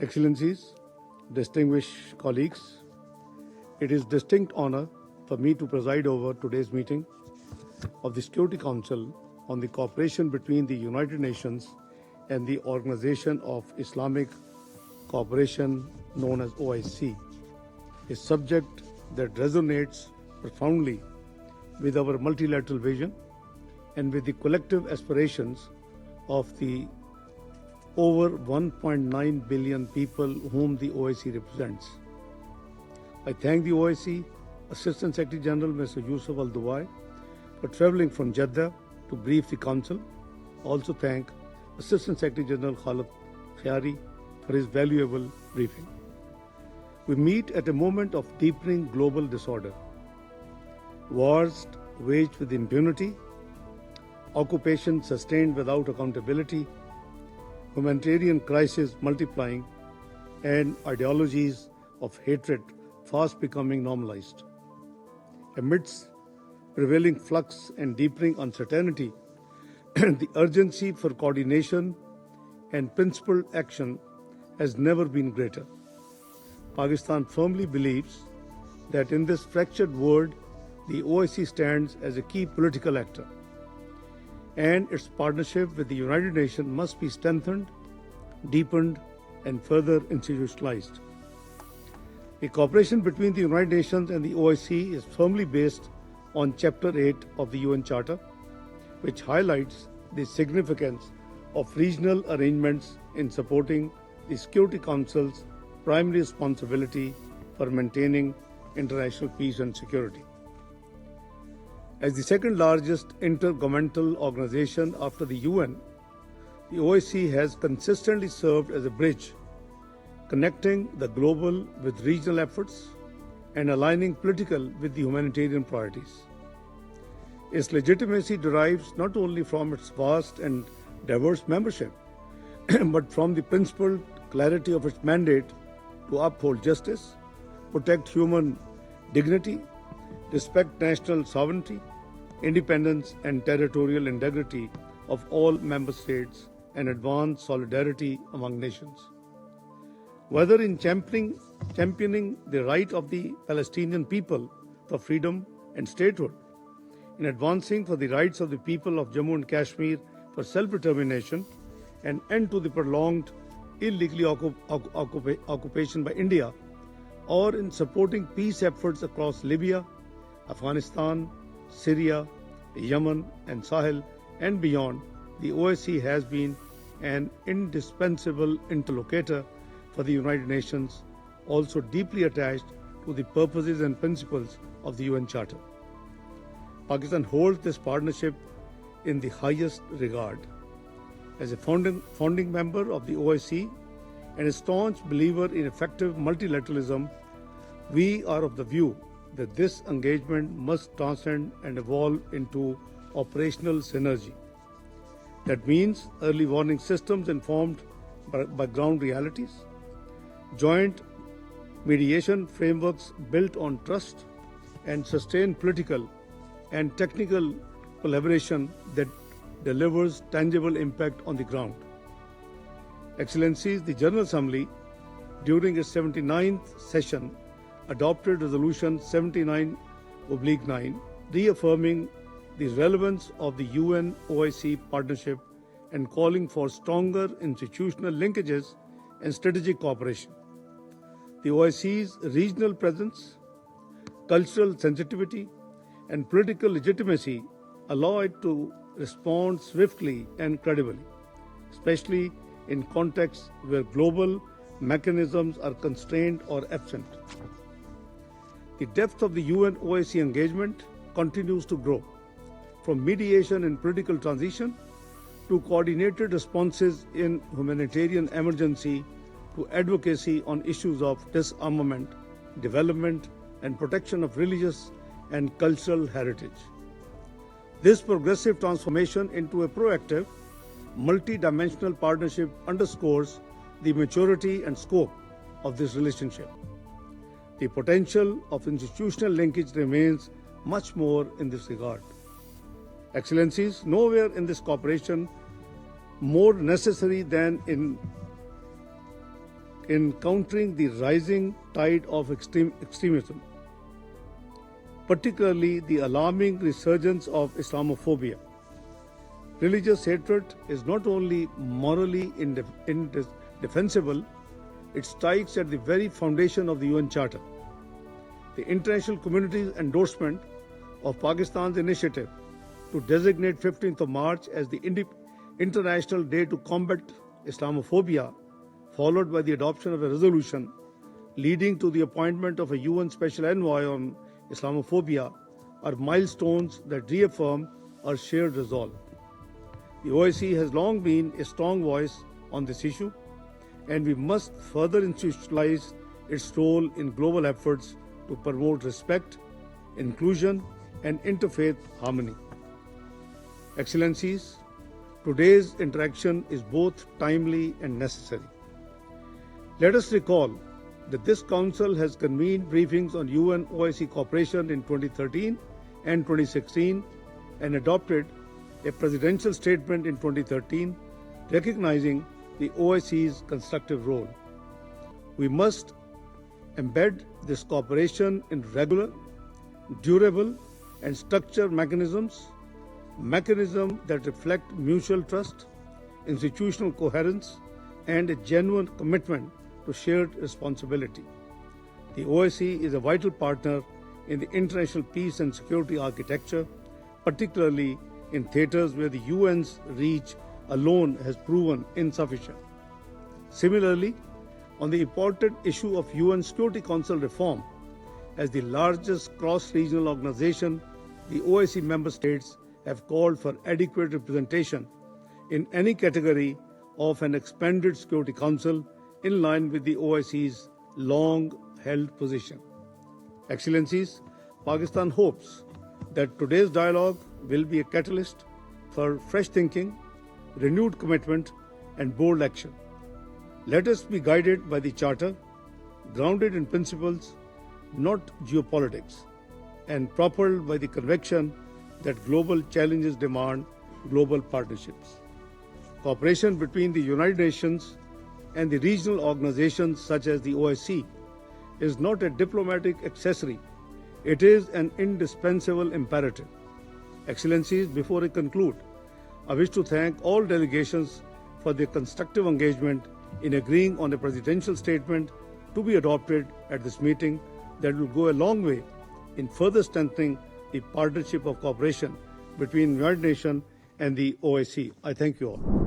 Excellencies, distinguished colleagues, it is distinct honor for me to preside over today's meeting of the Security Council on the cooperation between the United Nations and the Organization of Islamic Cooperation known as OIC, a subject that resonates profoundly with our multilateral vision and with the collective aspirations of the over 1.9 billion people whom the OIC represents. I thank the OIC Assistant Secretary General Mr. Yusuf Al-Duwai for travelling from Jeddah to brief the Council. Also thank Assistant Secretary General Khalid Khayari for his valuable briefing. We meet at a moment of deepening global disorder. Wars waged with impunity, occupation sustained without accountability, humanitarian crises multiplying, and ideologies of hatred fast becoming normalized. Amidst prevailing flux and deepening uncertainty, the urgency for coordination and principled action has never been greater. Pakistan firmly believes that in this fractured world, the OIC stands as a key political actor, and its partnership with the United Nations must be strengthened, deepened, and further institutionalized. The cooperation between the United Nations and the OIC is firmly based on Chapter 8 of the UN Charter, which highlights the significance of regional arrangements in supporting the Security Council's primary responsibility for maintaining international peace and security. As the second largest intergovernmental organization after the UN, the OIC has consistently served as a bridge connecting the global with regional efforts and aligning political with the humanitarian priorities. Its legitimacy derives not only from its vast and diverse membership, but from the principled clarity of its mandate to uphold justice, protect human dignity, respect national sovereignty, independence and territorial integrity of all member states, and advance solidarity among nations. Whether in championing the right of the Palestinian people for freedom and statehood, in advancing for the rights of the people of Jammu and Kashmir for self-determination, and end to the prolonged illegally occupation by India, or in supporting peace efforts across Libya, Afghanistan, Syria, Yemen, and Sahel, and beyond, the OIC has been an indispensable interlocutor for the United Nations, also deeply attached to the purposes and principles of the UN Charter. Pakistan holds this partnership in the highest regard. As a founding member of the OIC and a staunch believer in effective multilateralism, we are of the view that this engagement must transcend and evolve into operational synergy. That means early warning systems informed by ground realities, joint mediation frameworks built on trust, and sustained political and technical collaboration that delivers tangible impact on the ground. Excellencies, the General Assembly, during its 79th session, adopted Resolution 79/9, reaffirming the relevance of the UN-OIC partnership and calling for stronger institutional linkages and strategic cooperation. The OIC's regional presence, cultural sensitivity, and political legitimacy allow it to respond swiftly and credibly, especially in contexts where global mechanisms are constrained or absent. The depth of the UN-OIC engagement continues to grow, from mediation in political transition to coordinated responses in humanitarian emergency to advocacy on issues of disarmament, development, and protection of religious and cultural heritage. This progressive transformation into a proactive, multidimensional partnership underscores the maturity and scope of this relationship. The potential of institutional linkage remains much more in this regard. Excellencies, nowhere in this cooperation more necessary than in in countering the rising tide of extremism, particularly the alarming resurgence of Islamophobia. Religious hatred is not only morally indefensible, it strikes at the very foundation of the UN Charter. The international community's endorsement of Pakistan's initiative to designate 15th of March as the International Day to Combat Islamophobia, followed by the adoption of a resolution leading to the appointment of a UN Special Envoy on Islamophobia, are milestones that reaffirm our shared resolve. The OIC has long been a strong voice on this issue, and we must further institutionalize its role in global efforts to promote respect, inclusion, and interfaith harmony. Excellencies, today's interaction is both timely and necessary. Let us recall that this Council has convened briefings on UN OIC cooperation in 2013 and 2016 and adopted a presidential statement in 2013 recognizing the OIC's constructive role. We must embed this cooperation in regular, durable, and structured mechanisms that reflect mutual trust, institutional coherence, and a genuine commitment to shared responsibility. The OIC is a vital partner in the international peace and security architecture, particularly in theaters where the UN's reach alone has proven insufficient. Similarly, on the important issue of UN Security Council reform, as the largest cross-regional organization, the OIC member states have called for adequate representation in any category of an expanded Security Council in line with the OIC's long-held position. Excellencies, Pakistan hopes that today's dialogue will be a catalyst for fresh thinking, renewed commitment, and bold action. Let us be guided by the Charter, grounded in principles, not geopolitics, and propelled by the conviction that global challenges demand global partnerships. Cooperation between the United Nations and the regional organizations such as the OIC is not a diplomatic accessory, it is an indispensable imperative. Excellencies, before I conclude, I wish to thank all delegations for their constructive engagement in agreeing on a presidential statement to be adopted at this meeting that will go a long way in further strengthening the partnership of cooperation between the United Nations and the OIC. I thank you all.